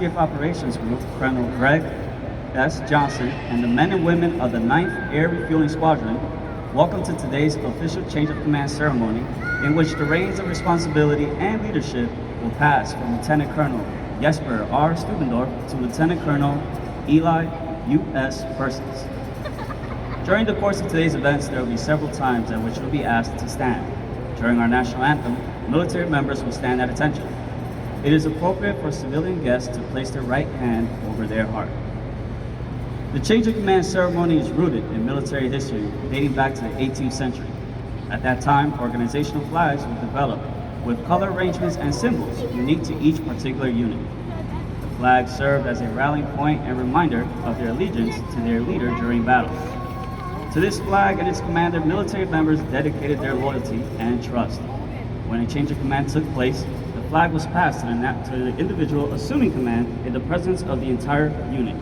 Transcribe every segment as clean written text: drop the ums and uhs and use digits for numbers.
60th Operations Group, Colonel Greg S. Johnson, and the men and women of the 9th Air Refueling Squadron, welcome to today's official change of command ceremony, in which the reins of responsibility and leadership will pass from Lieutenant Colonel Jesper R. Stubendorf to Lieutenant Colonel Eli U.S. Persons. During the course of today's events, there will be several times at which you'll be asked to stand. During our national anthem, military members will stand at attention. It is appropriate for civilian guests to place their right hand over their heart. The change of command ceremony is rooted in military history dating back to the 18th century. At that time, organizational flags were developed with color arrangements and symbols unique to each particular unit. The flag served as a rallying point and reminder of their allegiance to their leader during battle. To this flag and its commander, military members dedicated their loyalty and trust. When a change of command took place, the flag was passed to the individual assuming command in the presence of the entire unit.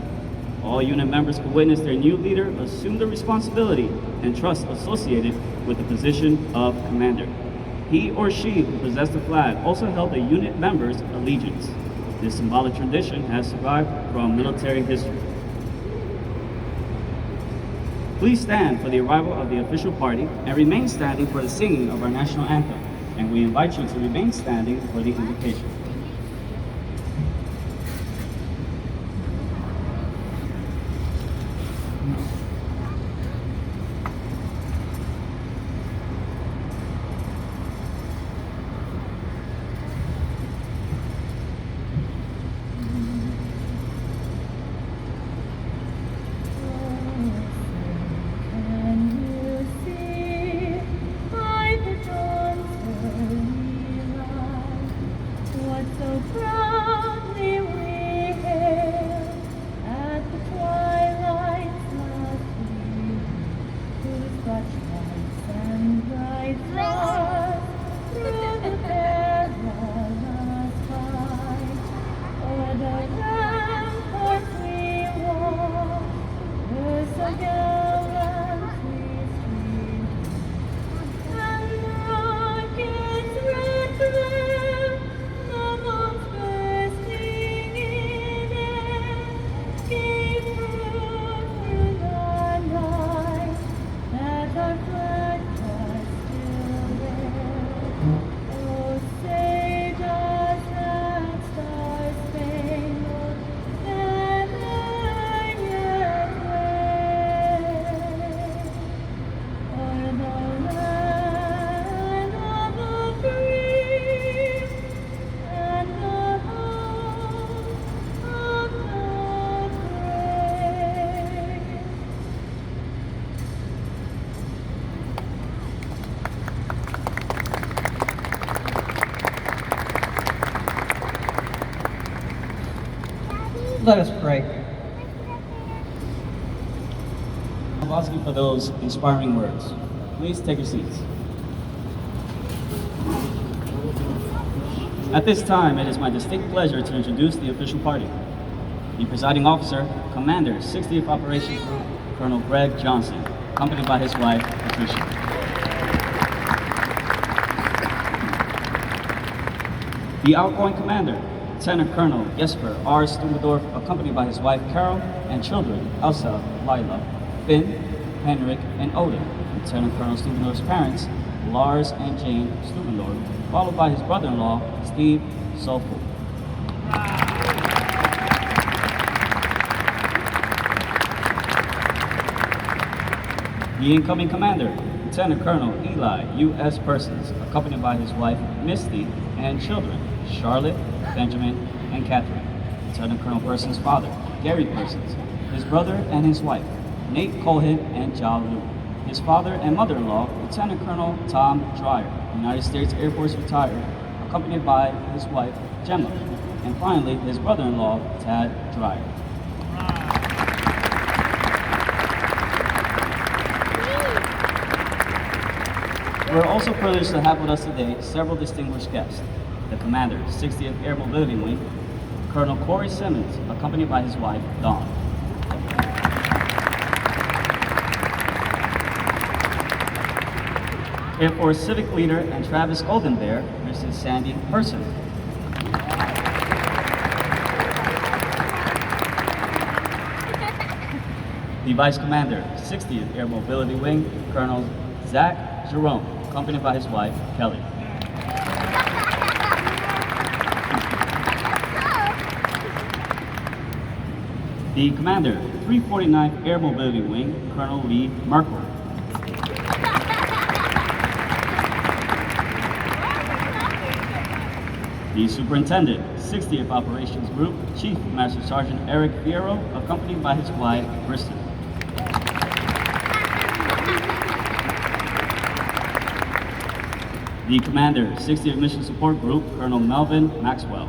All unit members could witness their new leader assume the responsibility and trust associated with the position of commander. He or she who possessed the flag also held the unit member's allegiance. This symbolic tradition has survived throughout military history. Please stand for the arrival of the official party and remain standing for the singing of our national anthem. And we invite you to remain standing for the invocation. Let us pray. I'm asking for those inspiring words. Please take your seats. At this time, it is my distinct pleasure to introduce the official party. The presiding officer, Commander, 60th Operations Group, Colonel Greg Johnson, accompanied by his wife, Patricia. The outgoing commander, Lieutenant Colonel Jesper R. Stubendorf, accompanied by his wife Carol and children Elsa, Lila, Finn, Henrik, and Odin. Lieutenant Colonel Stubendorf's parents, Lars and Jane Stubendorf, followed by his brother-in-law, Steve Sofel. The incoming commander, Lieutenant Colonel Eli U.S. Persons, accompanied by his wife Misty and children, Charlotte, Benjamin, and Catherine. Lieutenant Colonel Persons' father, Gary Persons, his brother and his wife, Nate Colhead and Ja Lu. His father and mother-in-law, Lieutenant Colonel Tom Dreyer, United States Air Force retired, accompanied by his wife, Gemma. And finally, his brother-in-law, Tad Dreyer. We're also privileged to have with us today several distinguished guests. The commander, 60th Air Mobility Wing, Colonel Corey Simmons, accompanied by his wife, Dawn. Air Force Civic Leader and Travis Golden Bear, Mrs. Sandy Person. The Vice Commander, 60th Air Mobility Wing, Colonel Zach Jerome, accompanied by his wife, Kelly. The Commander, 349th Air Mobility Wing, Colonel Lee Merkel. The Superintendent, 60th Operations Group, Chief Master Sergeant Eric Fierro, accompanied by his wife, Kristen. The Commander, 60th Mission Support Group, Colonel Melvin Maxwell.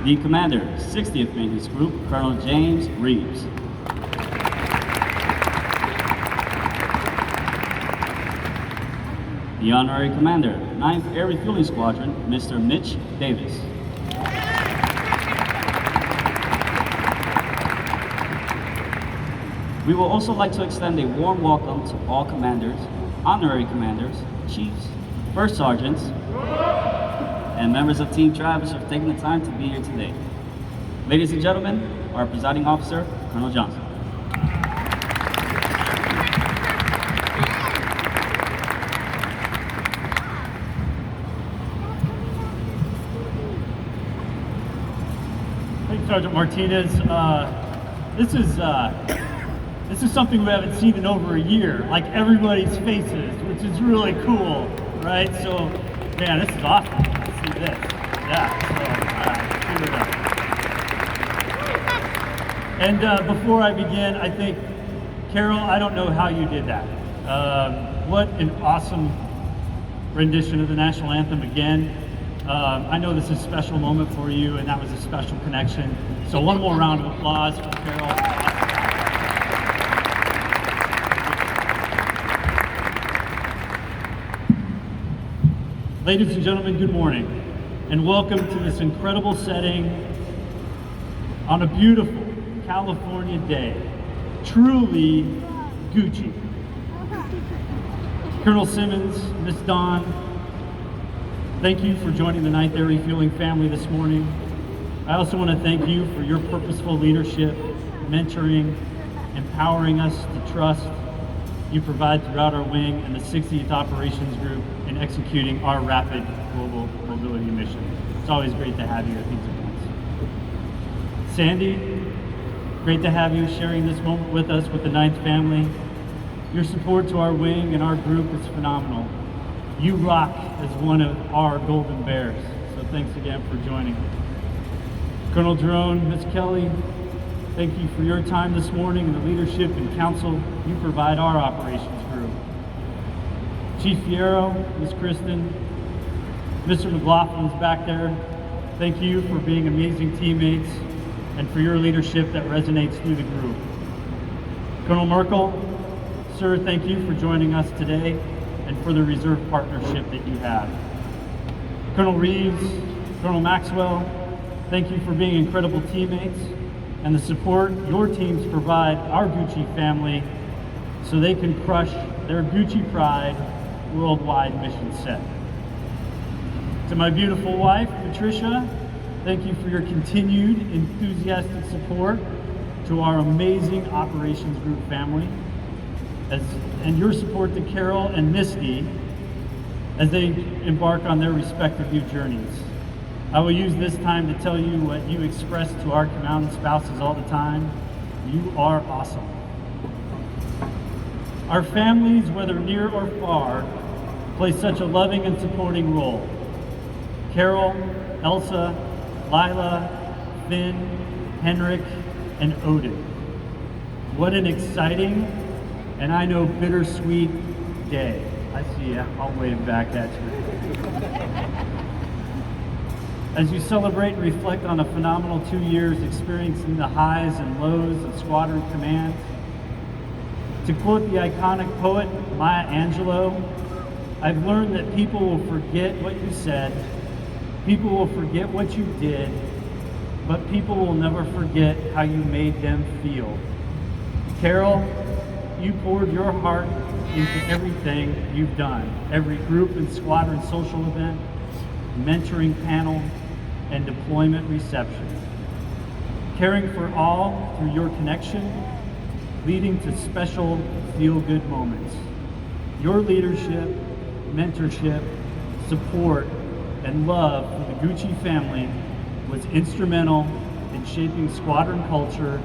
The Commander, 60th Maintenance Group, Colonel James Reeves. The Honorary Commander, 9th Air Refueling Squadron, Mr. Mitch Davis. We would also like to extend a warm welcome to all commanders, honorary commanders, chiefs, first sergeants, and members of Team Travis for taking the time to be here today. Ladies and gentlemen, our presiding officer, Colonel Johnson. Thank you, Sergeant Martinez. This is something we haven't seen in over a year, like everybody's faces, which is really cool, right? So, man, this is awesome. Let's see this. Yeah, so, give it up. And before I begin, I think, Carol, I don't know how you did that. What an awesome rendition of the national anthem again. I know this is a special moment for you, and that was a special connection. So one more round of applause for Carol. Ladies and gentlemen, good morning, and welcome to this incredible setting on a beautiful California day. Truly Gucci. Colonel Simmons, Miss Dawn, thank you for joining the 9th Air Refueling family this morning. I also want to thank you for your purposeful leadership, mentoring, empowering us to trust you provide throughout our wing and the 60th Operations Group in executing our rapid global mobility mission. It's always great to have you at these events. Sandy, great to have you sharing this moment with us with the 9th family. Your support to our wing and our group is phenomenal. You rock as one of our golden bears, so thanks again for joining. Colonel Jerome, Ms. Kelly, thank you for your time this morning and the leadership and counsel you provide our operations group. Chief Fierro, Ms. Kristen, Mr. McLaughlin's back there, thank you for being amazing teammates and for your leadership that resonates through the group. Colonel Merkel, sir, thank you for joining us today and for the reserve partnership that you have. Colonel Reeves, Colonel Maxwell, thank you for being incredible teammates and the support your teams provide our Gucci family so they can crush their Gucci Pride worldwide mission set. To my beautiful wife, Patricia, thank you for your continued enthusiastic support to our amazing Operations Group family, and your support to Carol and Misty as they embark on their respective new journeys. I will use this time to tell you what you express to our commanding spouses all the time. You are awesome. Our families, whether near or far, play such a loving and supporting role. Carol, Elsa, Lila, Finn, Henrik, and Odin. What an exciting and I know bittersweet day. I see you. I'll wave back at you. As you celebrate and reflect on a phenomenal 2 years experiencing the highs and lows of squadron command, to quote the iconic poet Maya Angelou, I've learned that people will forget what you said, people will forget what you did, but people will never forget how you made them feel. Carol, you poured your heart into everything you've done. Every group and squadron social event, mentoring panel, and deployment reception. Caring for all through your connection, leading to special feel-good moments. Your leadership, mentorship, support, and love for the Gucci family was instrumental in shaping squadron culture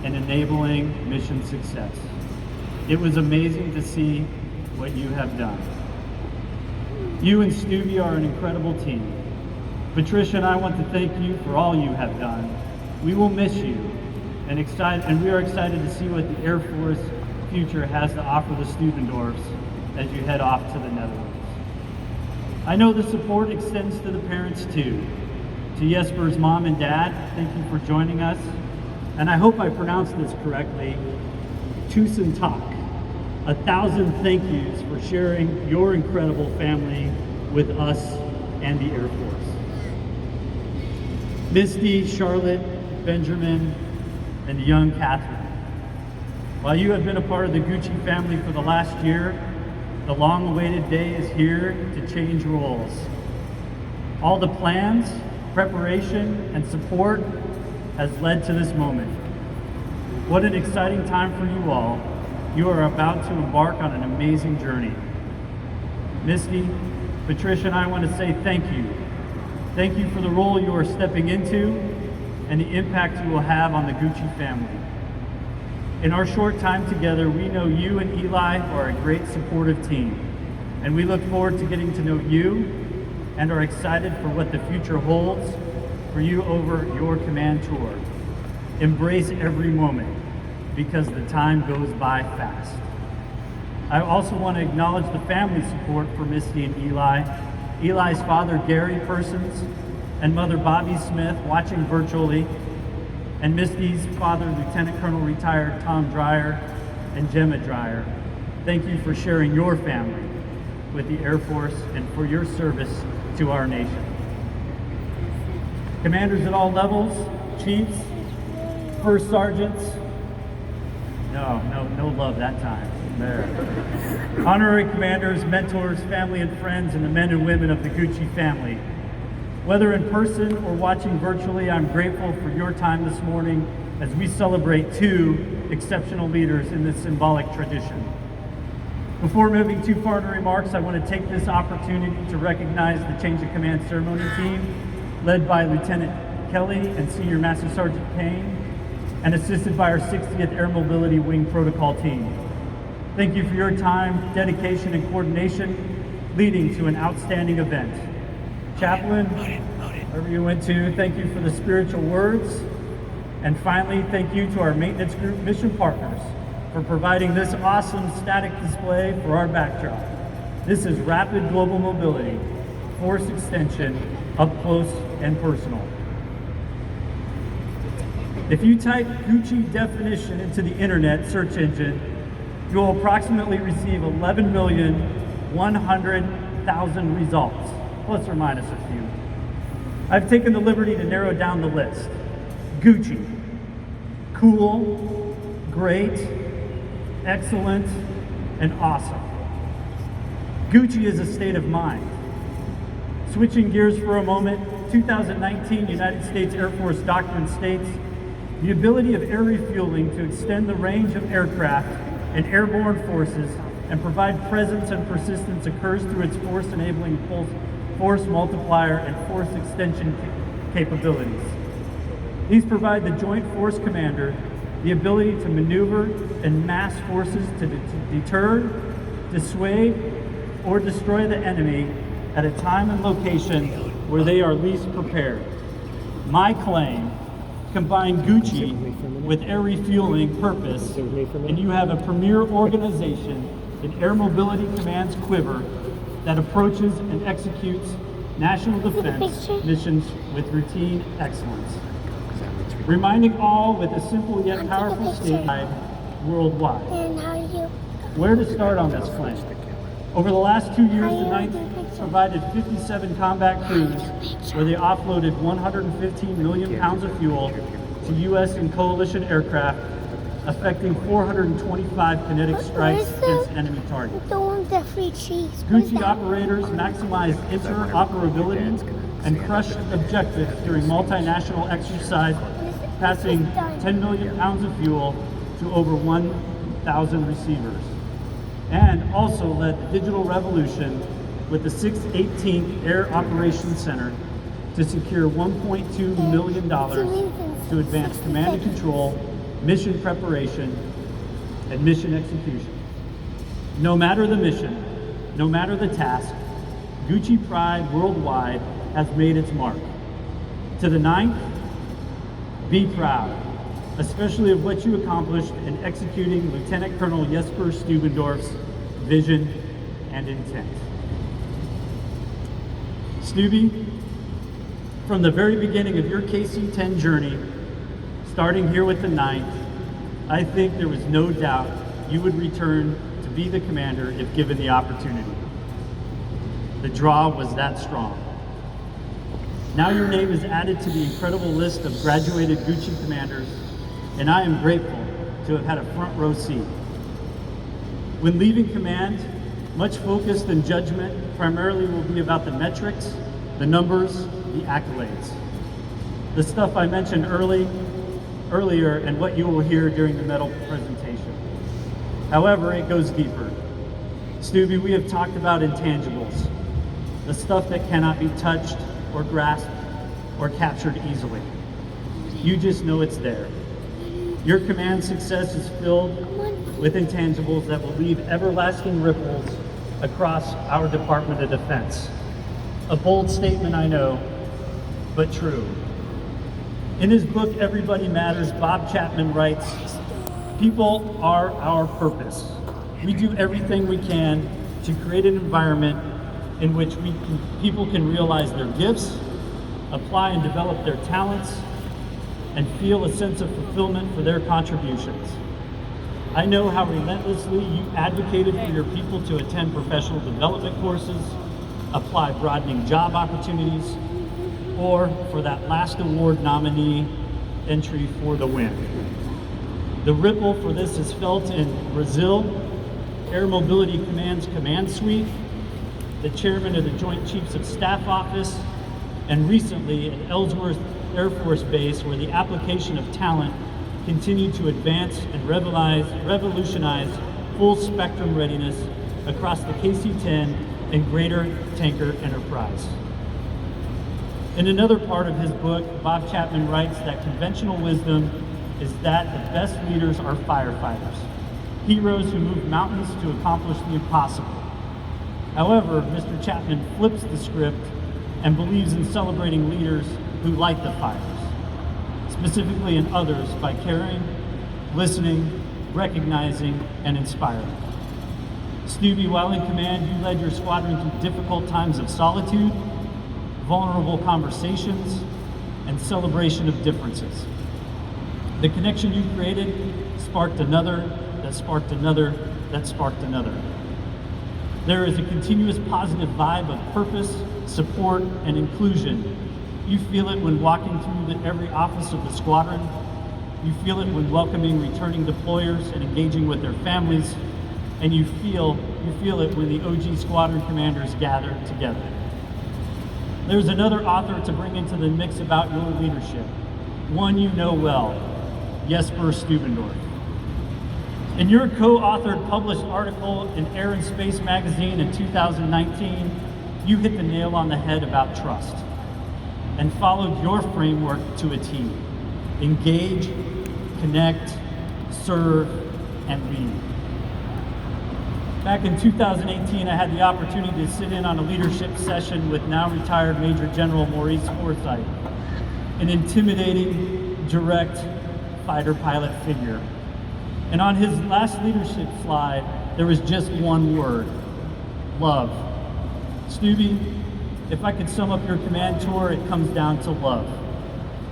and enabling mission success. It was amazing to see what you have done. You and Stevie are an incredible team. Patricia and I want to thank you for all you have done. We will miss you and we are excited to see what the Air Force future has to offer the Studendorfs as you head off to the Netherlands. I know the support extends to the parents too. To Jesper's mom and dad, thank you for joining us. And I hope I pronounced this correctly, Tusen Tak. 1,000 thank yous for sharing your incredible family with us and the Air Force. Misty, Charlotte, Benjamin, and young Catherine. While you have been a part of the Gucci family for the last year, the long-awaited day is here to change roles. All the plans, preparation, and support has led to this moment. What an exciting time for you all. You are about to embark on an amazing journey. Misty, Patricia, and I want to say thank you. Thank you for the role you are stepping into and the impact you will have on the Gucci family. In our short time together, we know you and Eli are a great supportive team, and we look forward to getting to know you and are excited for what the future holds for you over your command tour. Embrace every moment, because the time goes by fast. I also want to acknowledge the family support for Misty and Eli. Eli's father, Gary Persons, and mother, Bobby Smith, watching virtually, and Misty's father, Lieutenant Colonel retired Tom Dreyer and Gemma Dreyer. Thank you for sharing your family with the Air Force and for your service to our nation. Commanders at all levels, chiefs, first sergeants, no love that time. There. Honorary commanders, mentors, family and friends, and the men and women of the Gucci family. Whether in person or watching virtually, I'm grateful for your time this morning as we celebrate two exceptional leaders in this symbolic tradition. Before moving too far into remarks, I want to take this opportunity to recognize the Change of Command ceremony team, led by Lieutenant Kelly and Senior Master Sergeant Payne, and assisted by our 60th Air Mobility Wing Protocol team. Thank you for your time, dedication, and coordination leading to an outstanding event. Chaplain, wherever you went to, thank you for the spiritual words. And finally, thank you to our maintenance group mission partners for providing this awesome static display for our backdrop. This is rapid global mobility, force extension, up close and personal. If you type Gucci definition into the internet search engine, you will approximately receive 11,100,000 results, plus or minus a few. I've taken the liberty to narrow down the list. Gucci, cool, great, excellent, and awesome. Gucci is a state of mind. Switching gears for a moment, 2019 United States Air Force doctrine states, the ability of air refueling to extend the range of aircraft and airborne forces and provide presence and persistence occurs through its force-enabling force multiplier and force extension capabilities. These provide the Joint Force Commander the ability to maneuver and mass forces to deter, dissuade, or destroy the enemy at a time and location where they are least prepared. My claim, combine Gucci with air refueling purpose, and you have a premier organization in Air Mobility Command's quiver that approaches and executes national defense missions with routine excellence. Reminding all with a simple yet powerful statement worldwide. Where to start on this claim? Over the last 2 years, the 9th provided 57 combat crews where they offloaded 115 million pounds of fuel to U.S. and coalition aircraft affecting 425 kinetic strikes against enemy targets. The one with the free cheese. Gucci operators maximized interoperability and crushed objectives during multinational exercise, passing 10 million pounds of fuel to over 1,000 receivers. And also led the digital revolution with the 618th Air Operations Center to secure $1.2 million to advance command and control, mission preparation, and mission execution. No matter the mission, no matter the task, Gucci Pride Worldwide has made its mark. To the 9th, be proud, especially of what you accomplished in executing Lieutenant Colonel Jesper Stubendorf's vision and intent. Stubby, from the very beginning of your KC-10 journey, starting here with the 9th, I think there was no doubt you would return to be the commander if given the opportunity. The draw was that strong. Now your name is added to the incredible list of graduated Gucci commanders, and I am grateful to have had a front row seat. When leaving command, much focus and judgment primarily will be about the metrics, the numbers, the accolades. The stuff I mentioned earlier and what you will hear during the medal presentation. However, it goes deeper. Stubby, we have talked about intangibles, the stuff that cannot be touched or grasped or captured easily. You just know it's there. Your command success is filled with intangibles that will leave everlasting ripples across our Department of Defense. A bold statement, I know, but true. In his book, Everybody Matters, Bob Chapman writes, "People are our purpose. We do everything we can to create an environment in which people can realize their gifts, apply and develop their talents, and feel a sense of fulfillment for their contributions. I know how relentlessly you advocated for your people to attend professional development courses, apply broadening job opportunities, or for that last award nominee entry for the win. The ripple for this is felt in Brazil, Air Mobility Command's command suite, the chairman of the Joint Chiefs of Staff Office, and recently at Ellsworth Air Force Base, where the application of talent continued to advance and revolutionize full spectrum readiness across the KC-10 and greater tanker enterprise." In another part of his book, Bob Chapman writes that conventional wisdom is that the best leaders are firefighters, heroes who move mountains to accomplish the impossible. However, Mr. Chapman flips the script and believes in celebrating leaders who light the fires, specifically in others by caring, listening, recognizing, and inspiring. Stubby, while in command, you led your squadron through difficult times of solitude, vulnerable conversations, and celebration of differences. The connection you created sparked another, that sparked another, that sparked another. There is a continuous positive vibe of purpose, support, and inclusion. You feel it when walking through every office of the squadron. You feel it when welcoming returning deployers and engaging with their families. And you feel it when the OG squadron commanders gather together. There's another author to bring into the mix about your leadership, one you know well, Jesper Stubendorf. In your co-authored published article in Air and Space magazine in 2019, you hit the nail on the head about trust and followed your framework to a T. Engage, connect, serve, and lead. Back in 2018, I had the opportunity to sit in on a leadership session with now retired Major General Maurice Forsyth, an intimidating, direct fighter pilot figure. And on his last leadership slide, there was just one word: love. Stubby, if I could sum up your command tour, it comes down to love.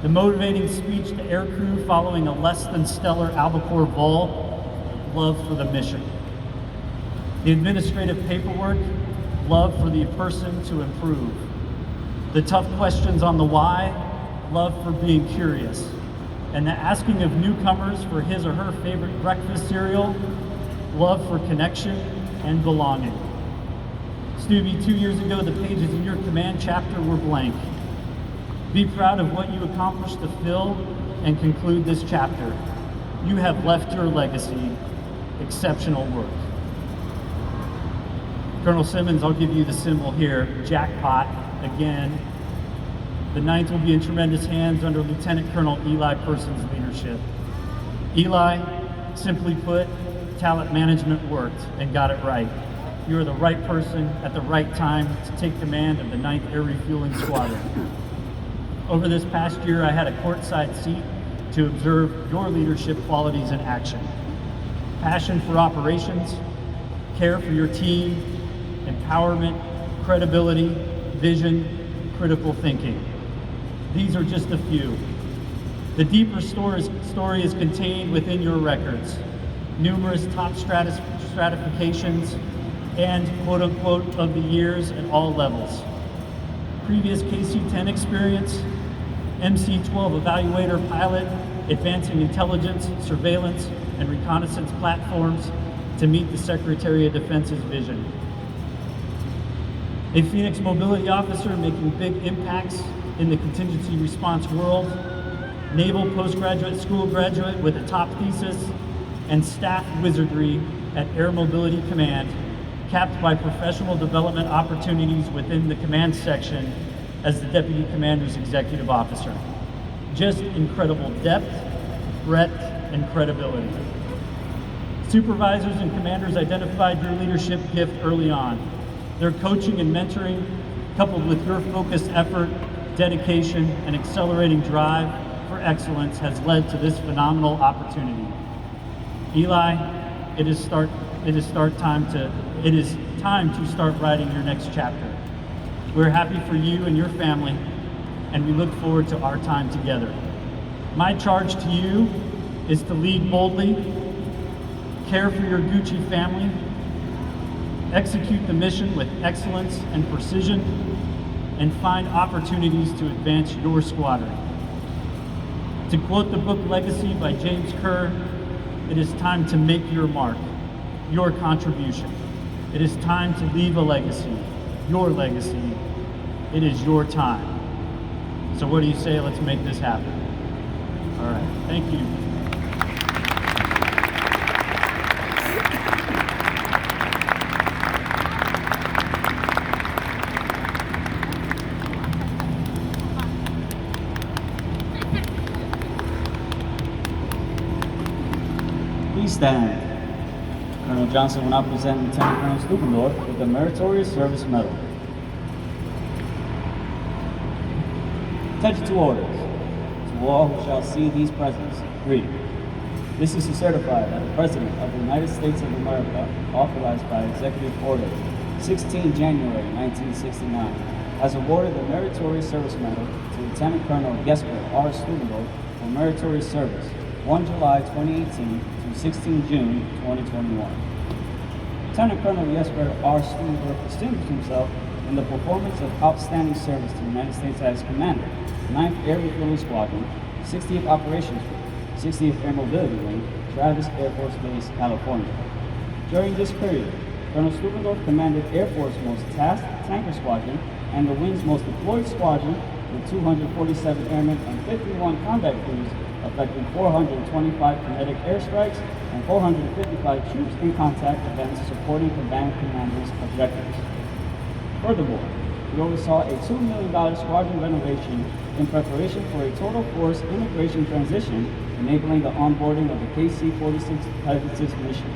The motivating speech to aircrew following a less than stellar albacore vol, love for the mission. The administrative paperwork, love for the person to improve. The tough questions on the why, love for being curious. and the asking of newcomers for his or her favorite breakfast cereal, love for connection and belonging. Stubby, 2 years ago, the pages in your command chapter were blank. Be proud of what you accomplished to fill and conclude this chapter. You have left your legacy. Exceptional work. Colonel Simmons, I'll give you the symbol here, jackpot, again. The 9th will be in tremendous hands under Lieutenant Colonel Eli Person's leadership. Eli, simply put, talent management worked and got it right. You are the right person at the right time to take command of the 9th Air Refueling Squadron. Over this past year, I had a courtside seat to observe your leadership qualities in action. Passion for operations, care for your team, empowerment, credibility, vision, critical thinking. These are just a few. The deeper story is contained within your records. Numerous top stratifications and quote-unquote of the years at all levels. Previous KC-10 experience, MC-12 evaluator pilot, advancing intelligence, surveillance, and reconnaissance platforms to meet the Secretary of Defense's vision. A Phoenix mobility officer making big impacts in the contingency response world, Naval postgraduate school graduate with a top thesis, and staff wizardry at Air Mobility Command, capped by professional development opportunities within the command section as the Deputy Commander's Executive Officer. Just incredible depth, breadth, and credibility. Supervisors and commanders identified your leadership gift early on. Their coaching and mentoring, coupled with your focused effort, dedication, and accelerating drive for excellence has led to this phenomenal opportunity. Eli, it is time to start writing your next chapter. We're happy for you and your family, and we look forward to our time together. My charge to you is to lead boldly, care for your Gucci family, execute the mission with excellence and precision, and find opportunities to advance your squadron. To quote the book Legacy by James Kerr, it is time to make your mark, your contribution. It is time to leave a legacy, your legacy. It is your time. So what do you say? Let's make this happen. All right, thank you. Please stand. Colonel Johnson will now present Lieutenant Colonel Stubendorf with the Meritorious Service Medal. Attention to orders. To all who shall see these presents, read. This is to certify that the President of the United States of America, authorized by Executive Order 16 January 1969, has awarded the Meritorious Service Medal to Lieutenant Colonel Jesper R. Stubendorf for meritorious service 1 July 2018 to 16 June 2021. Lieutenant Colonel Jesper R. Stubendorf distinguished himself in the performance of outstanding service to the United States as Commander, 9th Air Refueling Squadron, 60th Operations Group, 60th Air Mobility Wing, Travis Air Force Base, California. During this period, Colonel Stubendorf commanded Air Force's most tasked tanker squadron and the Wing's most deployed squadron with 247 airmen and 51 combat crews, effecting 425 kinetic airstrikes and 455 troops in contact events supporting command commanders' objectives. Furthermore, we oversaw a $2 million squadron renovation in preparation for a total force integration transition, enabling the onboarding of the KC-46 Pegasus mission.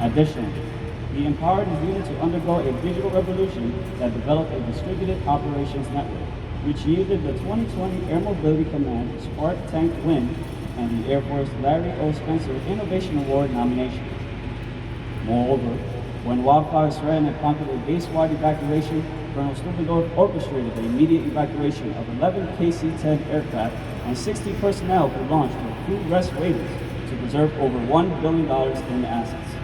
Additionally, we empowered his unit to undergo a digital revolution that developed a distributed operations network, which yielded the 2020 Air Mobility Command Spark Tank win and the Air Force Larry O. Spencer Innovation Award nomination. Moreover, when wildfires threatened and prompted a base-wide evacuation, Colonel Stubendorf orchestrated the immediate evacuation of 11 KC-10 aircraft and 60 personnel were launched with crew rest waivers to preserve over $1 billion in assets.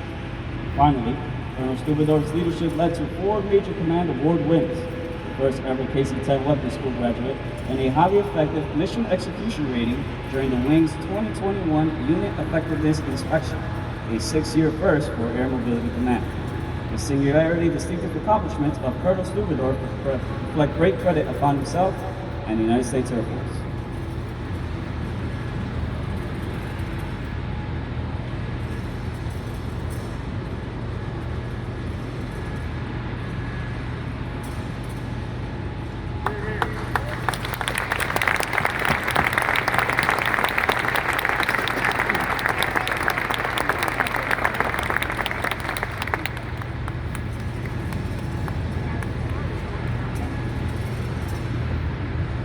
Finally, Colonel Stubendorf's leadership led to 4 major command award wins, the first ever KC-10 weapons school graduate, and a highly effective mission execution rating during the Wing's 2021 Unit Effectiveness Inspection, a 6-year first for Air Mobility Command. The singularly distinctive accomplishments of Colonel Stubendorf reflect great credit upon himself and the United States Air Force.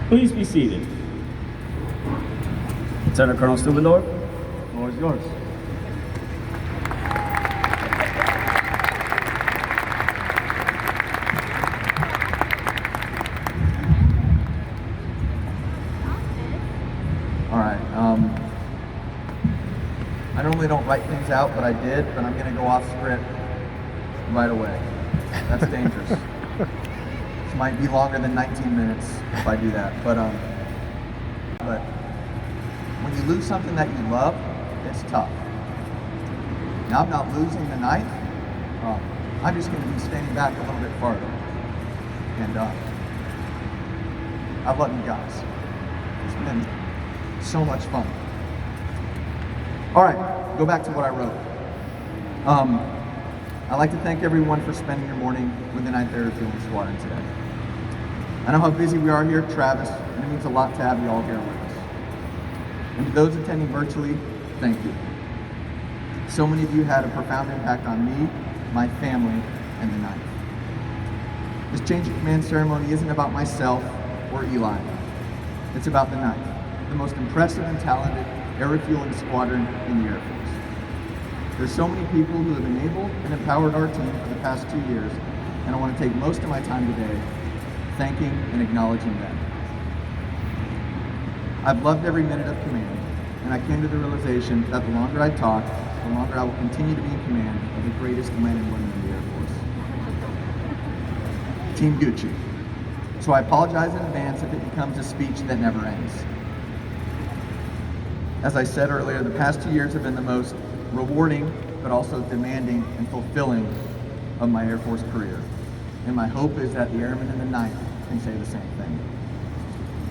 Please be seated. Lieutenant Colonel Stubendorf, the floor is yours. All right. I normally don't write things out, but I did, but I'm going to go off script right away. That's dangerous. This might be longer than 19 minutes if I do that. But when you lose something that you love, it's tough. Now I'm not losing the ninth. I'm just going to be standing back a little bit farther. And I love you guys. It's been so much fun. All right, go back to what I wrote. I'd like to thank everyone for spending your morning with the 9th Air Refueling Squadron today. I know how busy we are here at Travis, and it means a lot to have you all here with us. And to those attending virtually, thank you. So many of you had a profound impact on me, my family, and the 9th. This change of command ceremony isn't about myself or Eli. It's about the 9th, the most impressive and talented air refueling squadron in the Air Force. There's so many people who have enabled and empowered our team for the past 2 years, and I want to take most of my time today thanking and acknowledging them. I've loved every minute of command, and I came to the realization that the longer I talk, the longer I will continue to be in command of the greatest men and women in the Air Force. Team Gucci. So I apologize in advance if it becomes a speech that never ends. As I said earlier, the past 2 years have been the most rewarding, but also demanding and fulfilling of my Air Force career. And my hope is that the airmen in the 9th can say the same thing.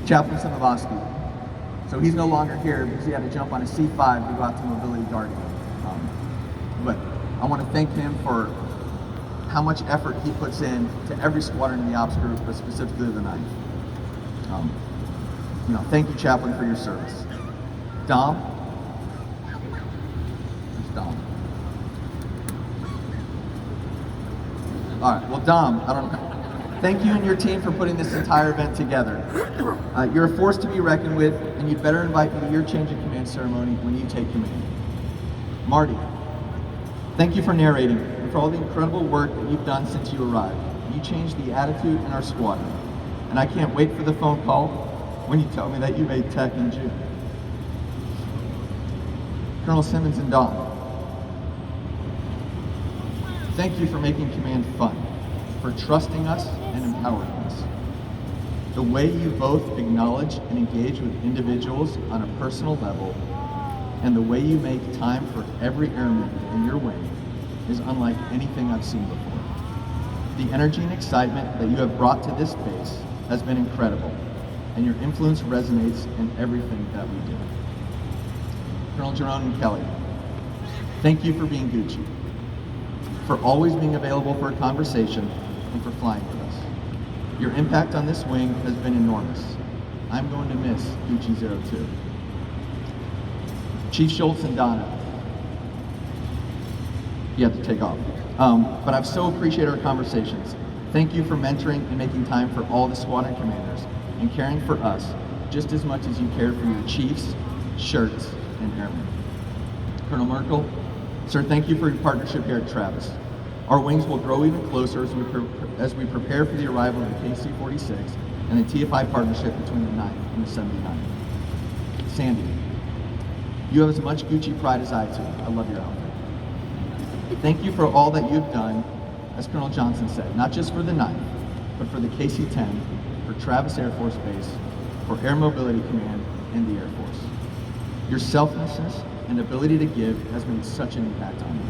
Chaplain Samavosky. So he's no longer here because he had to jump on a C-5 to go out to Mobility Guardian. But I want to thank him for how much effort he puts in to every squadron in the ops group, but specifically the 9th. Thank you, Chaplain, for your service. Dom? Where's Dom? All right, well, Dom, I don't know. Thank you and your team for putting this entire event together. You're a force to be reckoned with, and you'd better invite me to your change of command ceremony when you take command. Marty, thank you for narrating and for all the incredible work that you've done since you arrived. You changed the attitude in our squadron, and I can't wait for the phone call when you tell me that you made tech in June. Colonel Simmons and Don, thank you for making command fun, for trusting us and empowering us. The way you both acknowledge and engage with individuals on a personal level, and the way you make time for every airman in your wing is unlike anything I've seen before. The energy and excitement that you have brought to this base has been incredible, and your influence resonates in everything that we do. Colonel Jerome and Kelly, thank you for being Gucci, for always being available for a conversation, and for flying with us. Your impact on this wing has been enormous. I'm going to miss Gucci 02. Chief Schultz and Donna, you have to take off. But I've so appreciated our conversations. Thank you for mentoring and making time for all the squadron commanders and caring for us just as much as you cared for your chiefs, shirts, and airmen. Colonel Merkel, sir, thank you for your partnership here at Travis. Our wings will grow even closer as we prepare for the arrival of the KC-46 and the TFI partnership between the 9th and the 79th. Sandy, you have as much Gucci pride as I do. I love your outfit. Thank you for all that you've done, as Colonel Johnson said, not just for the 9th, but for the KC-10, for Travis Air Force Base, for Air Mobility Command, and the Air Force. Your selflessness and ability to give has made such an impact on me.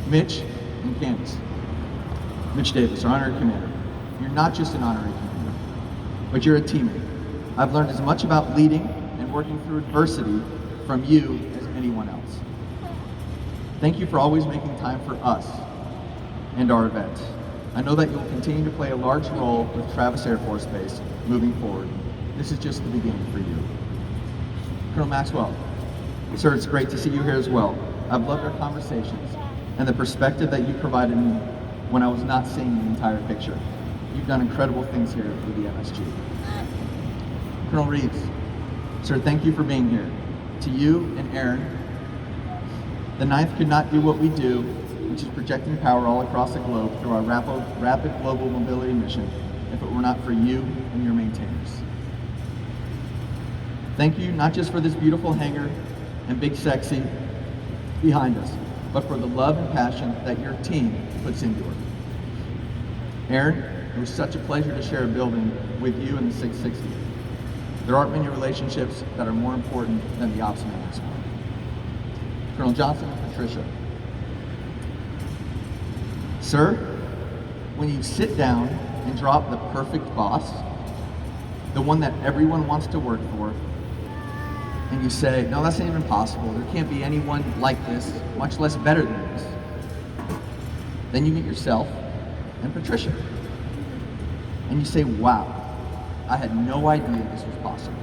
Mitch and Candice. Mitch Davis, our honorary commander. You're not just an honorary commander, but you're a teammate. I've learned as much about leading and working through adversity from you as anyone else. Thank you for always making time for us and our events. I know that you'll continue to play a large role with Travis Air Force Base moving forward. This is just the beginning for you. Colonel Maxwell, sir, it's great to see you here as well. I've loved our conversations and the perspective that you provided me when I was not seeing the entire picture. You've done incredible things here with the MSG. Colonel Reeves, sir, thank you for being here. To you and Aaron, the 9th could not do what we do, which is projecting power all across the globe through our rapid global mobility mission, if it were not for you and your maintainers. Thank you not just for this beautiful hangar and big sexy behind us, but for the love and passion that your team puts into it. Aaron, it was such a pleasure to share a building with you in the 660. There aren't many relationships that are more important than the ops man this morning. Colonel Johnson and Patricia. Sir, when you sit down and drop the perfect boss, the one that everyone wants to work for, and you say, no, that's not even possible. There can't be anyone like this, much less better than this. Then you meet yourself and Patricia. And you say, wow, I had no idea this was possible.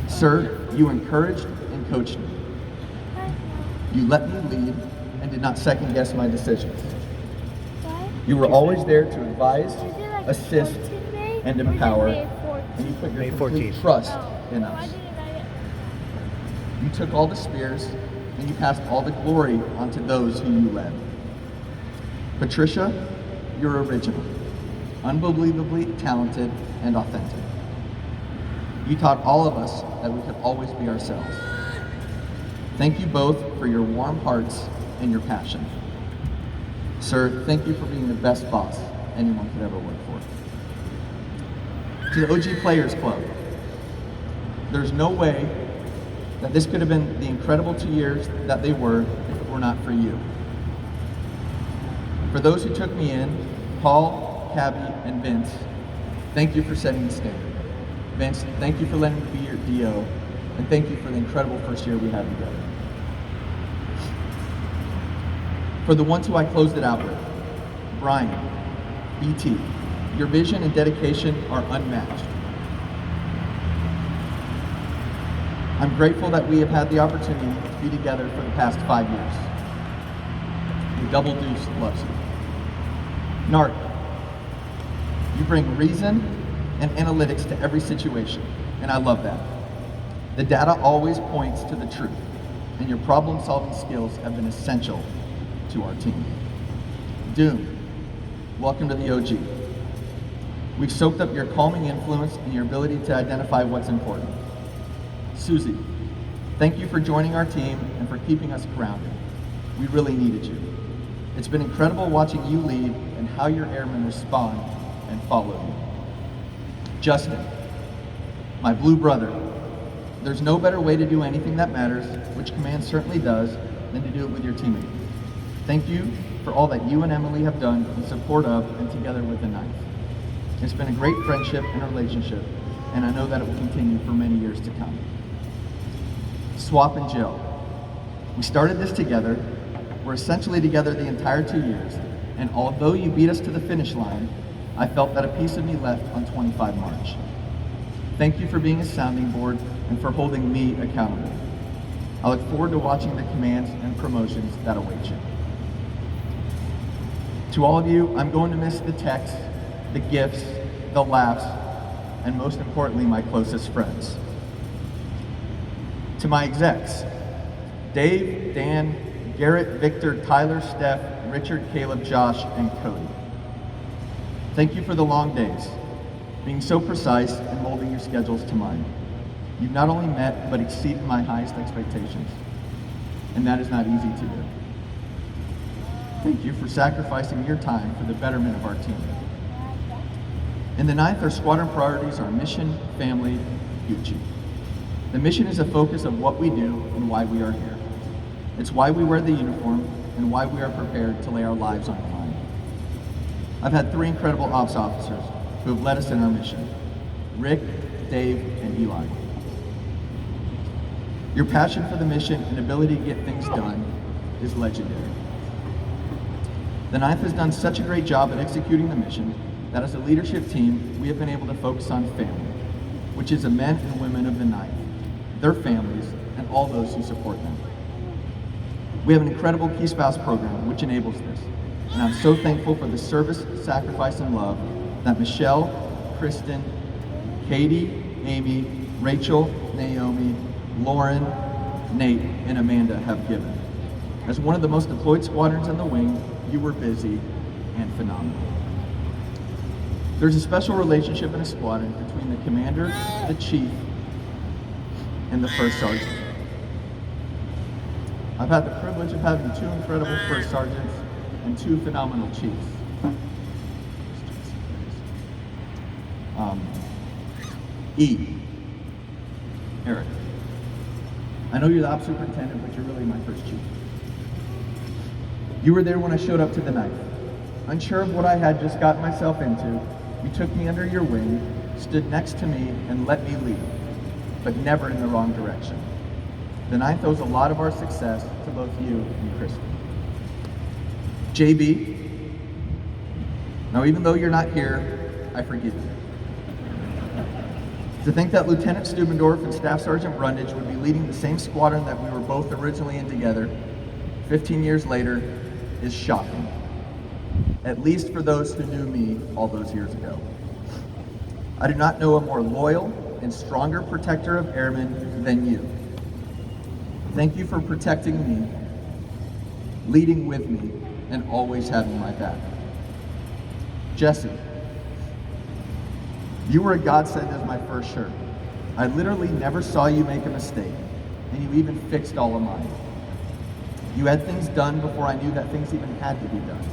Sir, you encouraged and coached me. You let me lead and did not second guess my decisions. You were always there to advise, assist, and empower, and you put your complete trust in us. You took all the spears and you passed all the glory onto those who you led. Patricia, you're original, unbelievably talented and authentic. You taught all of us that we could always be ourselves. Thank you both for your warm hearts and your passion. Sir, thank you for being the best boss anyone could ever work for. To the OG Players Club, there's no way that this could have been the incredible 2 years that they were if it were not for you. For those who took me in, Paul, Cabby, and Vince, thank you for setting the standard. Vince, thank you for letting me be your DO, and thank you for the incredible first year we had together. For the ones who I closed it out with, Brian, BT, your vision and dedication are unmatched. I'm grateful that we have had the opportunity to be together for the past 5 years. The Double Deuce loves you. Nart, you bring reason and analytics to every situation, and I love that. The data always points to the truth, and your problem-solving skills have been essential to our team. Doom, welcome to the OG. We've soaked up your calming influence and your ability to identify what's important. Susie, thank you for joining our team and for keeping us grounded. We really needed you. It's been incredible watching you lead and how your airmen respond and follow you. Justin, my blue brother, there's no better way to do anything that matters, which command certainly does, than to do it with your teammate. Thank you for all that you and Emily have done in support of and together with the 9th. It's been a great friendship and relationship, and I know that it will continue for many years to come. Swap and Jill. We started this together. We're essentially together the entire 2 years, and although you beat us to the finish line, I felt that a piece of me left on 25 March. Thank you for being a sounding board and for holding me accountable. I look forward to watching the commands and promotions that await you. To all of you, I'm going to miss the texts, the gifts, the laughs, and most importantly, my closest friends. To my execs, Dave, Dan, Garrett, Victor, Tyler, Steph, Richard, Caleb, Josh, and Cody. Thank you for the long days, being so precise and molding your schedules to mine. You've not only met, but exceeded my highest expectations, and that is not easy to do. Thank you for sacrificing your time for the betterment of our team. In the 9th, our squadron priorities are mission, family, Gucci. The mission is a focus of what we do and why we are here. It's why we wear the uniform and why we are prepared to lay our lives on the line. I've had 3 incredible ops officers who have led us in our mission: Rick, Dave, and Eli. Your passion for the mission and ability to get things done is legendary. The 9th has done such a great job at executing the mission that as a leadership team, we have been able to focus on family, which is the men and women of the 9th, their families, and all those who support them. We have an incredible Key Spouse program which enables this, and I'm so thankful for the service, sacrifice, and love that Michelle, Kristen, Katie, Amy, Rachel, Naomi, Lauren, Nate, and Amanda have given. As one of the most deployed squadrons in the wing, you were busy and phenomenal. There's a special relationship in a squadron between the commander, the chief, and the first sergeant. I've had the privilege of having 2 incredible first sergeants and 2 phenomenal chiefs. Eric. I know you're the ops superintendent, but you're really my first chief. You were there when I showed up to the 9th. Unsure of what I had just gotten myself into, you took me under your wing, stood next to me, and let me lead, but never in the wrong direction. The 9th owes a lot of our success to both you and Kristen. JB, now even though you're not here, I forgive you. To think that Lieutenant Stubendorf and Staff Sergeant Brundage would be leading the same squadron that we were both originally in together 15 years later is shocking, at least for those who knew me all those years ago. I do not know a more loyal and stronger protector of airmen than you. Thank you for protecting me, leading with me, and always having my back. Jesse, you were a godsend as my first shirt. I literally never saw you make a mistake, and you even fixed all of mine. You had things done before I knew that things even had to be done,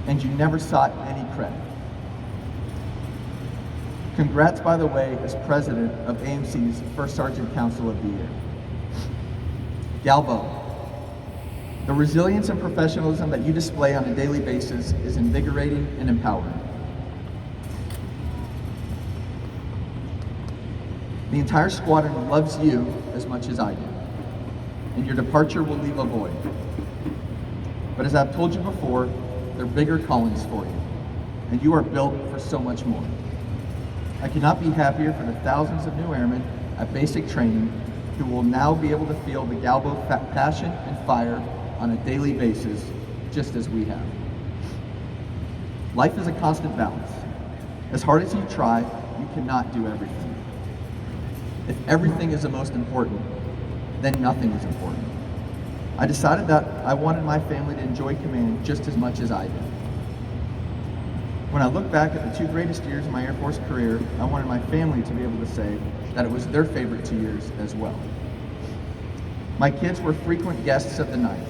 and you never sought any credit. Congrats, by the way, as president of AMC's First Sergeant Council of the Year. Galbo, the resilience and professionalism that you display on a daily basis is invigorating and empowering. The entire squadron loves you as much as I do, and your departure will leave a void. But as I've told you before, there are bigger callings for you, and you are built for so much more. I cannot be happier for the thousands of new airmen at basic training who will now be able to feel the Galbo passion and fire on a daily basis, just as we have. Life is a constant balance. As hard as you try, you cannot do everything. If everything is the most important, then nothing is important. I decided that I wanted my family to enjoy command just as much as I did. When I look back at the 2 greatest years of my Air Force career, I wanted my family to be able to say that it was their favorite 2 years as well. My kids were frequent guests of the 9th.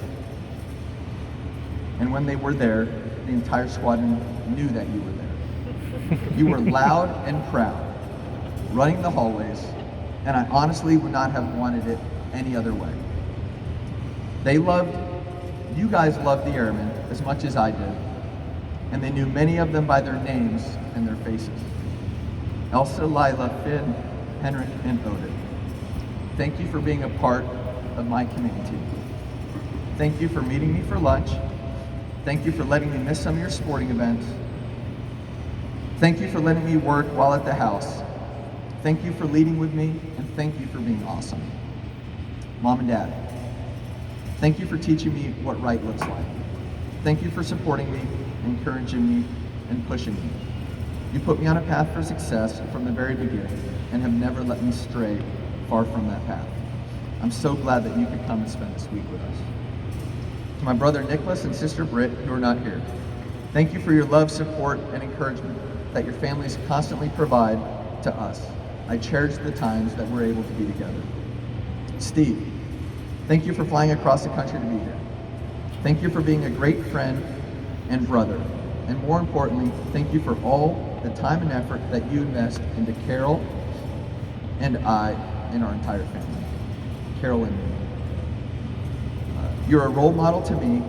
And when they were there, the entire squadron knew that you were there. You were loud and proud, running the hallways, and I honestly would not have wanted it any other way. You guys loved the airmen as much as I did, and they knew many of them by their names and their faces. Elsa, Lila, Finn, Henrik, and Odin. Thank you for being a part of my command team. Thank you for meeting me for lunch. Thank you for letting me miss some of your sporting events. Thank you for letting me work while at the house. Thank you for leading with me, and thank you for being awesome. Mom and Dad, thank you for teaching me what right looks like. Thank you for supporting me, encouraging me, and pushing me. You put me on a path for success from the very beginning and have never let me stray far from that path. I'm so glad that you could come and spend this week with us. To my brother Nicholas and sister Britt, who are not here, thank you for your love, support, and encouragement that your families constantly provide to us. I cherish the times that we're able to be together. Steve, thank you for flying across the country to be here. Thank you for being a great friend and brother. And more importantly, thank you for all the time and effort that you invest into Carol and I and our entire family. Carol and me. You're a role model to me,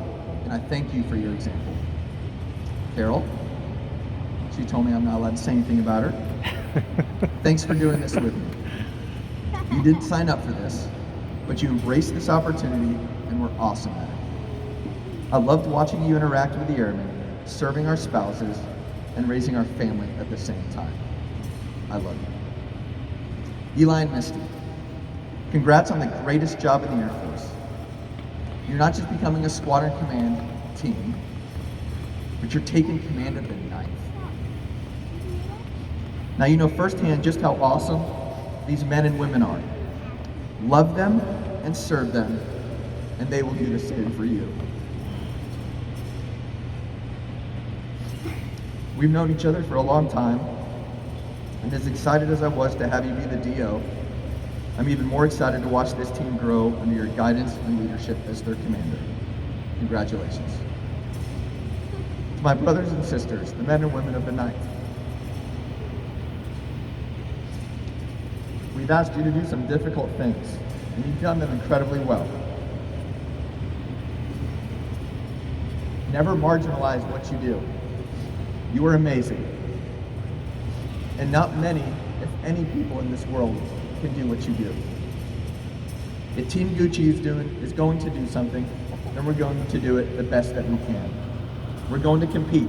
and I thank you for your example. Carol, she told me I'm not allowed to say anything about her. Thanks for doing this with me. You didn't sign up for this, but you embraced this opportunity and were awesome at it. I loved watching you interact with the airmen, serving our spouses, and raising our family at the same time. I love you. Eli and Misty, congrats on the greatest job in the Air Force. You're not just becoming a squadron command team, but you're taking command of the 9th. Now you know firsthand just how awesome these men and women are. Love them and serve them, and they will do the same for you. We've known each other for a long time, and as excited as I was to have you be the DO, I'm even more excited to watch this team grow under your guidance and leadership as their commander. Congratulations. To my brothers and sisters, the men and women of the 9th, we've asked you to do some difficult things, and you've done them incredibly well. Never marginalize what you do. You are amazing. And not many, if any, people in this world can do what you do. If Team Gucci is going to do something, then we're going to do it the best that we can. We're going to compete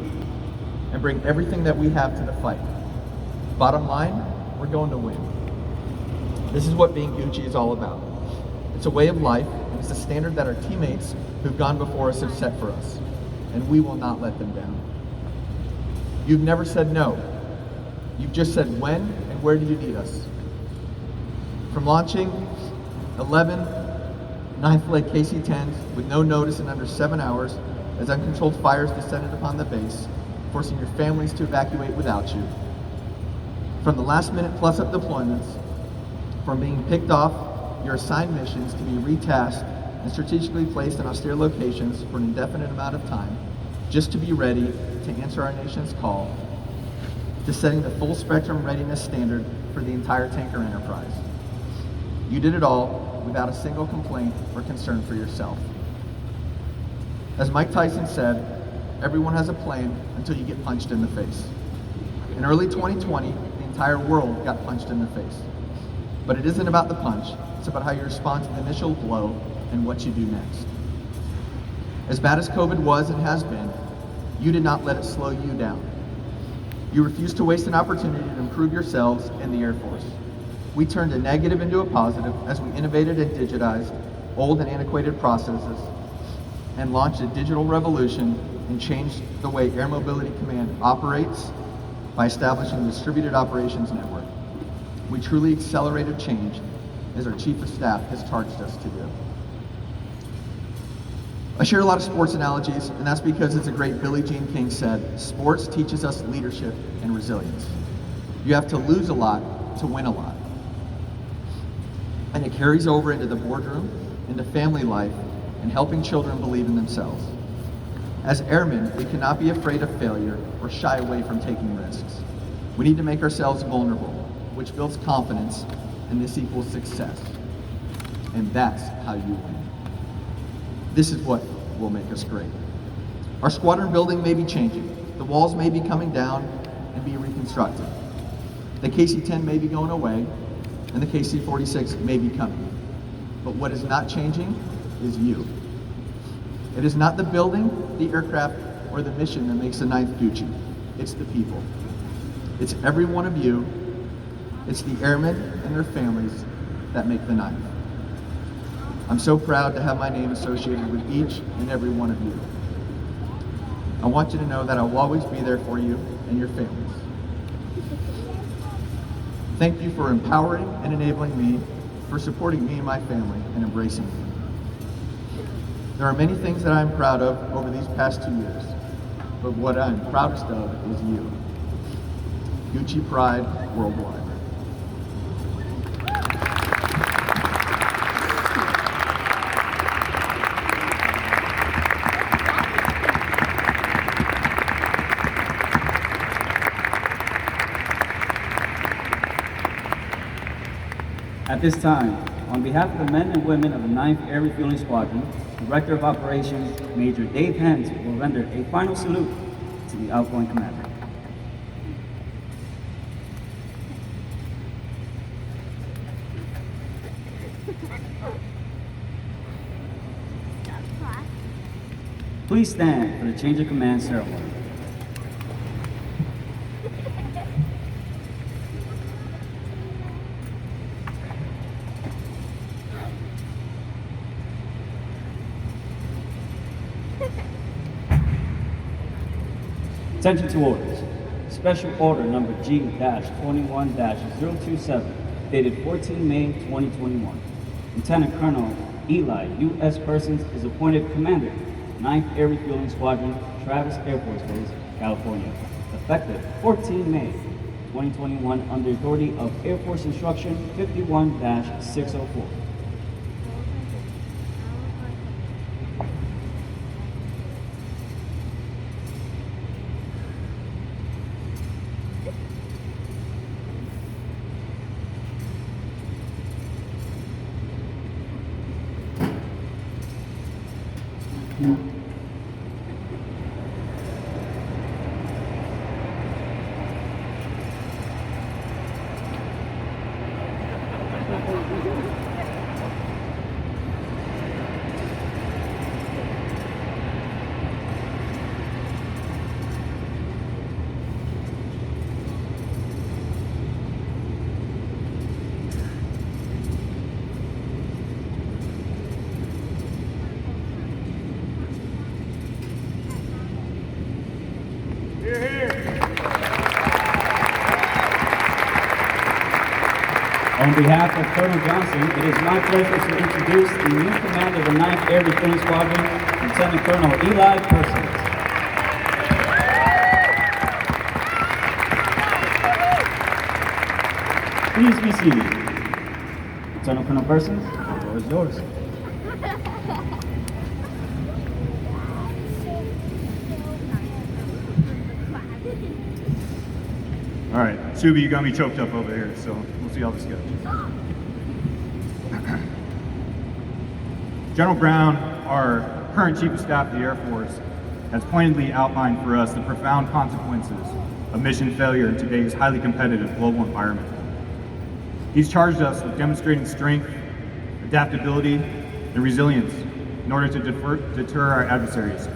and bring everything that we have to the fight. Bottom line, we're going to win. This is what being Gucci is all about. It's a way of life, and it's a standard that our teammates who've gone before us have set for us, and we will not let them down. You've never said no. You've just said when and where do you need us. From launching 11 9th Leg KC-10s with no notice in under 7 hours as uncontrolled fires descended upon the base, forcing your families to evacuate without you. From the last minute plus-up deployments, from being picked off your assigned missions to be retasked and strategically placed in austere locations for an indefinite amount of time, just to be ready to answer our nation's call, to setting the full spectrum readiness standard for the entire tanker enterprise. You did it all without a single complaint or concern for yourself. As Mike Tyson said, everyone has a plane until you get punched in the face. In early 2020, the entire world got punched in the face. But it isn't about the punch, it's about how you respond to the initial blow and what you do next. As bad as COVID was and has been, you did not let it slow you down. You refused to waste an opportunity to improve yourselves and the Air Force. We turned a negative into a positive as we innovated and digitized old and antiquated processes and launched a digital revolution and changed the way Air Mobility Command operates by establishing a distributed operations network. We truly accelerated change as our Chief of Staff has charged us to do. I share a lot of sports analogies, and that's because it's a great Billie Jean King said, sports teaches us leadership and resilience. You have to lose a lot to win a lot. And it carries over into the boardroom, into family life, and helping children believe in themselves. As airmen, we cannot be afraid of failure or shy away from taking risks. We need to make ourselves vulnerable, which builds confidence, and this equals success. And that's how you win. This is what will make us great. Our squadron building may be changing. The walls may be coming down and be reconstructed. The KC-10 may be going away, and the KC-46 may be coming. But what is not changing is you. It is not the building, the aircraft, or the mission that makes the 9th Gucci. It's the people. It's every one of you. It's the airmen and their families that make the 9th. I'm so proud to have my name associated with each and every one of you. I want you to know that I will always be there for you and your families. Thank you for empowering and enabling me, for supporting me and my family, and embracing me. There are many things that I'm proud of over these past 2 years, but what I'm proudest of is you. Gucci Pride Worldwide. At this time, on behalf of the men and women of the 9th Air Refueling Squadron, Director of Operations, Major Dave Hens will render a final salute to the outgoing commander. Please stand for the change of command ceremony. Attention to orders. Special order number G-21-027, dated 14 May 2021. Lieutenant Colonel Eli U.S. Persons is appointed Commander, 9th Air Refueling Squadron, Travis Air Force Base, California. Effective 14 May 2021 under authority of Air Force Instruction 51-604. On behalf of Colonel Johnson, it is my pleasure to introduce the new commander of the 9th Air Refueling Squadron, Lieutenant Colonel Eli Persons. Please be seated. Lieutenant Colonel Persons, the floor is yours. All right, Subi, you got me choked up over here, so we'll see how this goes. General Brown, our current Chief of Staff of the Air Force, has pointedly outlined for us the profound consequences of mission failure in today's highly competitive global environment. He's charged us with demonstrating strength, adaptability, and resilience in order to deter our adversaries.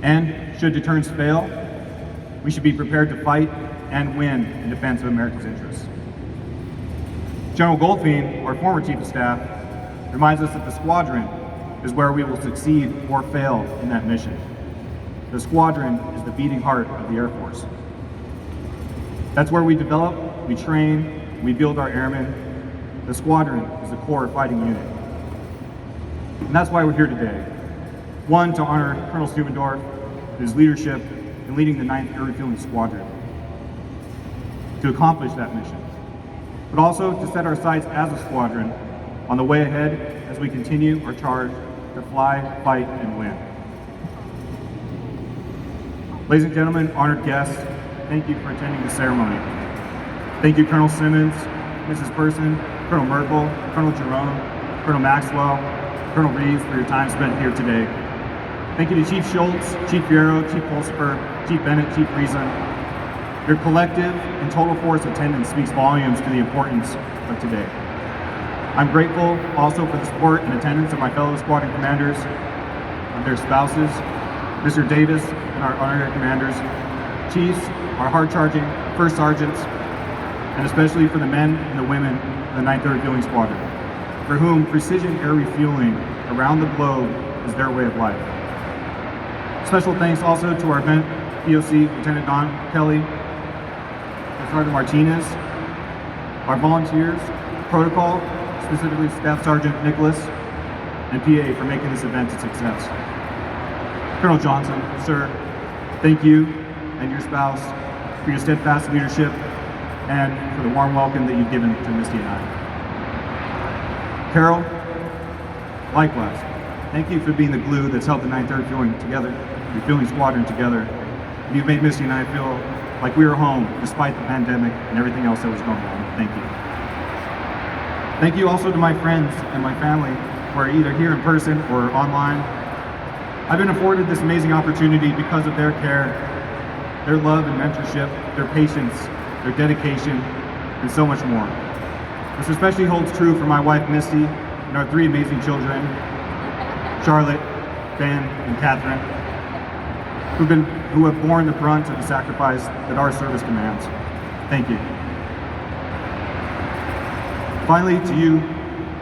And should deterrence fail, we should be prepared to fight and win in defense of America's interests. General Goldfein, our former Chief of Staff, reminds us that the squadron is where we will succeed or fail in that mission. The squadron is the beating heart of the Air Force. That's where we develop, we train, we build our airmen. The squadron is the core fighting unit. And that's why we're here today. One, to honor Colonel Stubendorf, his leadership in leading the 9th Air Refueling Squadron, to accomplish that mission, but also to set our sights as a squadron on the way ahead as we continue our charge to fly, fight, and win. Ladies and gentlemen, honored guests, thank you for attending the ceremony. Thank you, Colonel Simmons, Mrs. Person, Colonel Merkel, Colonel Jerome, Colonel Maxwell, Colonel Reeves for your time spent here today. Thank you to Chief Schultz, Chief Fierro, Chief Pulsifer, Chief Bennett, Chief Reason. Your collective and total force attendance speaks volumes to the importance of today. I'm grateful also for the support and attendance of my fellow squadron commanders and their spouses, Mr. Davis and our honorary commanders, chiefs, our hard-charging first sergeants, and especially for the men and the women of the 9th Air Refueling Squadron, for whom precision air refueling around the globe is their way of life. Special thanks also to our event POC, Lieutenant Don Kelly, Sergeant Martinez, our volunteers, protocol, specifically Staff Sergeant Nicholas, and PA for making this event a success. Colonel Johnson, sir, thank you and your spouse for your steadfast leadership and for the warm welcome that you've given to Misty and I. Carol, likewise, thank you for being the glue that's held the 9th Air Refueling Squadron together. You've made Misty and I feel like we were home despite the pandemic and everything else that was going on. Thank you. Thank you also to my friends and my family who are either here in person or online. I've been afforded this amazing opportunity because of their care, their love and mentorship, their patience, their dedication, and so much more. This especially holds true for my wife Misty and our 3 amazing children, Charlotte, Ben, and Catherine, who have borne the brunt of the sacrifice that our service demands. Thank you. Finally, to you,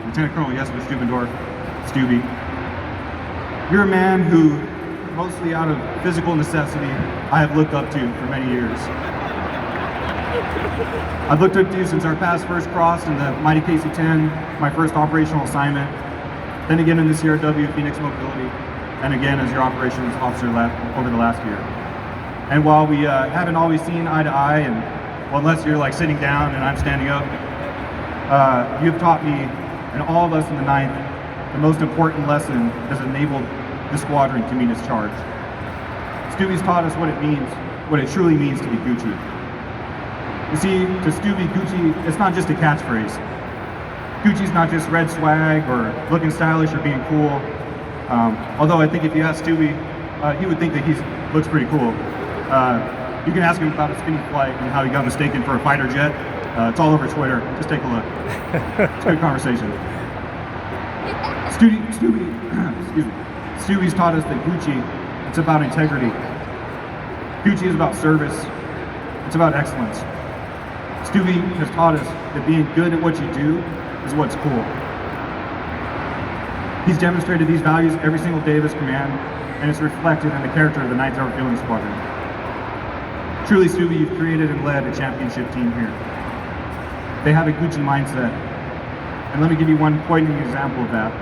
Lieutenant Colonel Jesper Stubendorf, you're a man who, mostly out of physical necessity, I have looked up to for many years. I've looked up to you since our past first cross in the mighty KC-10, my first operational assignment, then again in the CRW Phoenix Mobility, and again as your operations officer over the last year. And while we haven't always seen eye to eye, and well, unless you're like sitting down and I'm standing up, you've taught me and all of us in the 9th the most important lesson that has enabled the squadron to meet its charge. Stubby's taught us what it truly means to be Gucci. You see, to Stubby, Gucci, it's not just a catchphrase. Gucci's not just red swag or looking stylish or being cool. Although I think if you ask Stubby, he would think that he looks pretty cool. You can ask him about his spinning flight and how he got mistaken for a fighter jet. It's all over Twitter. Just take a look. It's a good conversation. Stubby's taught us that Gucci, it's about integrity. Gucci is about service. It's about excellence. Stubby has taught us that being good at what you do is what's cool. He's demonstrated these values every single day of his command, and it's reflected in the character of the 9th Air Fielding Squadron. Truly, Stubby, you've created and led a championship team here. They have a Gucci mindset, and let me give you one poignant example of that.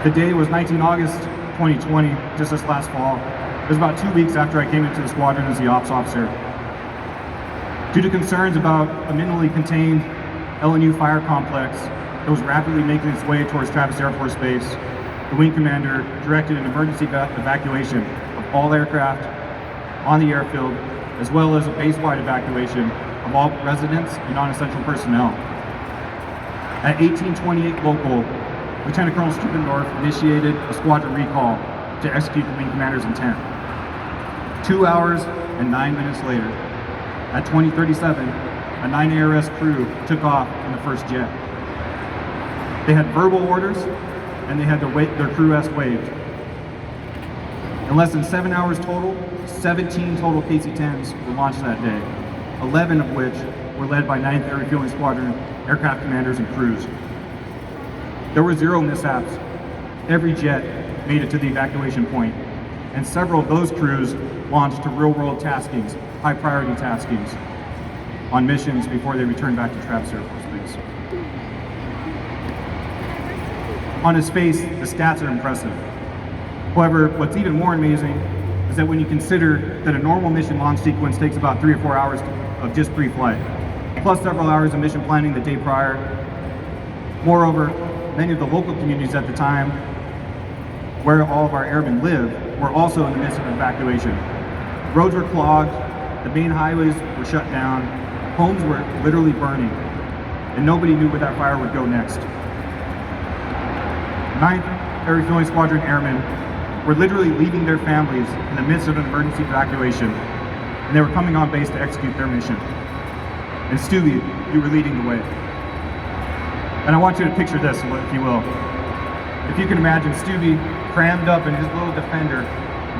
The day was 19 August 2020, just this last fall. It was about 2 weeks after I came into the squadron as the ops officer. Due to concerns about a minimally contained LNU fire complex that was rapidly making its way towards Travis Air Force Base, the wing commander directed an emergency evacuation of all aircraft on the airfield, as well as a base-wide evacuation of all residents and non-essential personnel. At 1828 local, Lieutenant Colonel Stubendorf initiated a squadron recall to execute the wing commander's intent. 2 hours and 9 minutes later, at 20:37, a 9 ARS crew took off in the first jet. They had verbal orders, and they had their crew-esque waived. In less than 7 hours total, 17 total KC-10s were launched that day, 11 of which were led by 9th Air Refueling Squadron aircraft commanders and crews. There were 0 mishaps. Every jet made it to the evacuation point, and several of those crews launched to real-world taskings, high-priority taskings, on missions before they returned back to Travis Air Force Base. On its face, the stats are impressive. However, what's even more amazing is that when you consider that a normal mission launch sequence takes about 3 or 4 hours of just pre-flight, plus several hours of mission planning the day prior. Moreover, many of the local communities at the time, where all of our airmen live, were also in the midst of evacuation. Roads were clogged, the main highways were shut down, homes were literally burning, and nobody knew where that fire would go next. 9th Air Refueling Squadron airmen were literally leaving their families in the midst of an emergency evacuation, and they were coming on base to execute their mission. And Stubby, you were leading the way. And I want you to picture this, if you will. If you can imagine Stubby crammed up in his little Defender,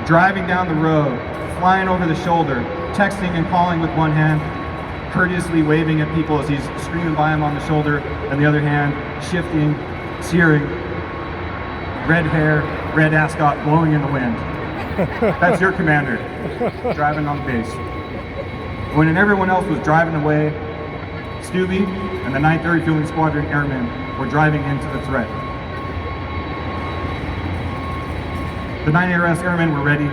driving down the road, flying over the shoulder, texting and calling with one hand, courteously waving at people as he's screaming by him on the shoulder, and the other hand, shifting, steering, red hair, red ascot blowing in the wind. That's your commander, driving on base. When everyone else was driving away, Stubby and the 9th Air Refueling Squadron airmen were driving into the threat. The 9 ARS airmen were ready,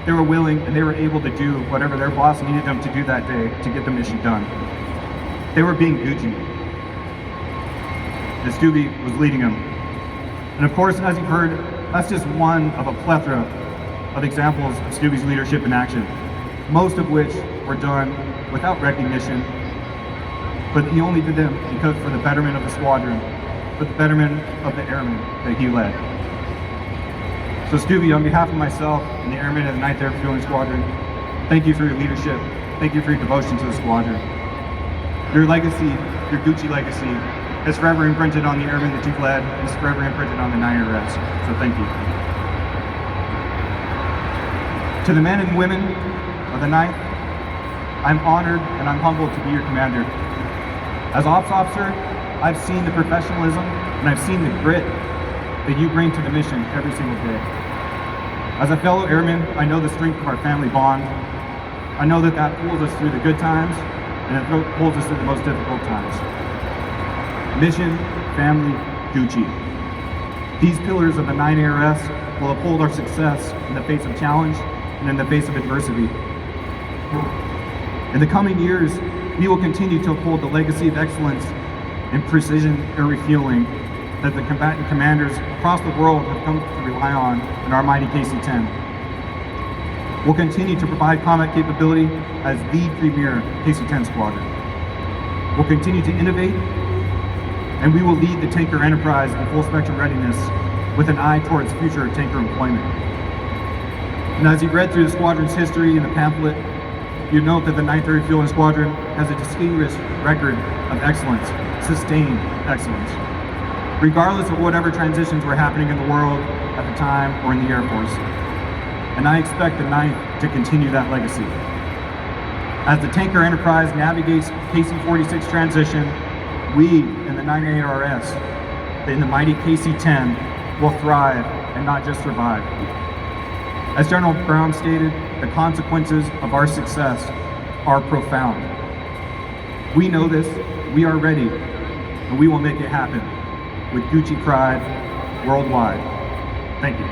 they were willing, and they were able to do whatever their boss needed them to do that day to get the mission done. They were being Gucci, and Stubby was leading them. And of course, as you've heard, that's just one of a plethora of examples of Stubby's leadership in action, most of which were done without recognition, but he only did them because for the betterment of the squadron, for the betterment of the airmen that he led. So Stuvie, on behalf of myself and the airmen of the 9th Air Refueling Squadron, thank you for your leadership. Thank you for your devotion to the squadron. Your legacy, your Gucci legacy, is forever imprinted on the airmen that you've led, and is forever imprinted on the 9 Air Reds. So thank you. To the men and women of the 9th, I'm honored and I'm humbled to be your commander. As ops officer, I've seen the professionalism and I've seen the grit that you bring to the mission every single day. As a fellow airman, I know the strength of our family bond. I know that pulls us through the good times and it pulls us through the most difficult times. Mission, family, Gucci. These pillars of the 9 ARS will uphold our success in the face of challenge and in the face of adversity. In the coming years, we will continue to uphold the legacy of excellence in precision air refueling that the combatant commanders across the world have come to rely on in our mighty KC-10. We'll continue to provide combat capability as the premier KC-10 squadron. We'll continue to innovate, and we will lead the tanker enterprise in full spectrum readiness with an eye towards future tanker employment. And as you've read through the squadron's history in the pamphlet, you note that the 9th Air Refueling Squadron has a distinguished record of excellence, sustained excellence, regardless of whatever transitions were happening in the world at the time or in the Air Force. And I expect the 9th to continue that legacy. As the tanker enterprise navigates KC-46 transition, we in the 9 ARS, in the mighty KC-10, will thrive and not just survive. As General Brown stated, the consequences of our success are profound. We know this, we are ready, and we will make it happen with Gucci pride worldwide. Thank you.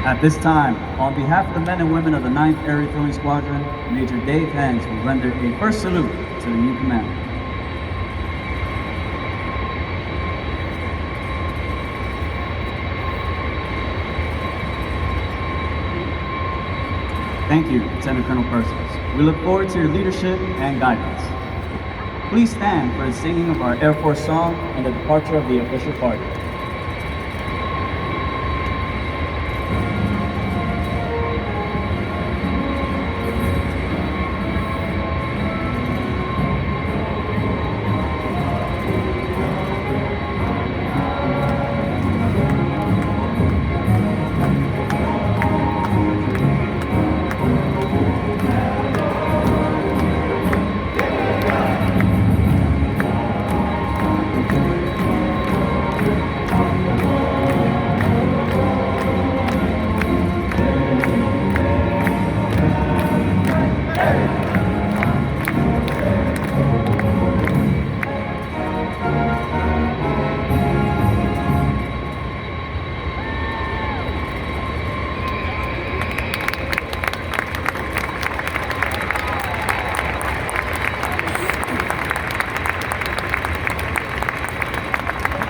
At this time, on behalf of the men and women of the 9th Air Refueling Squadron, Major Dave Hens will render a first salute to the new commander. Thank you, Lieutenant Colonel Persons. We look forward to your leadership and guidance. Please stand for the singing of our Air Force song and the departure of the official party.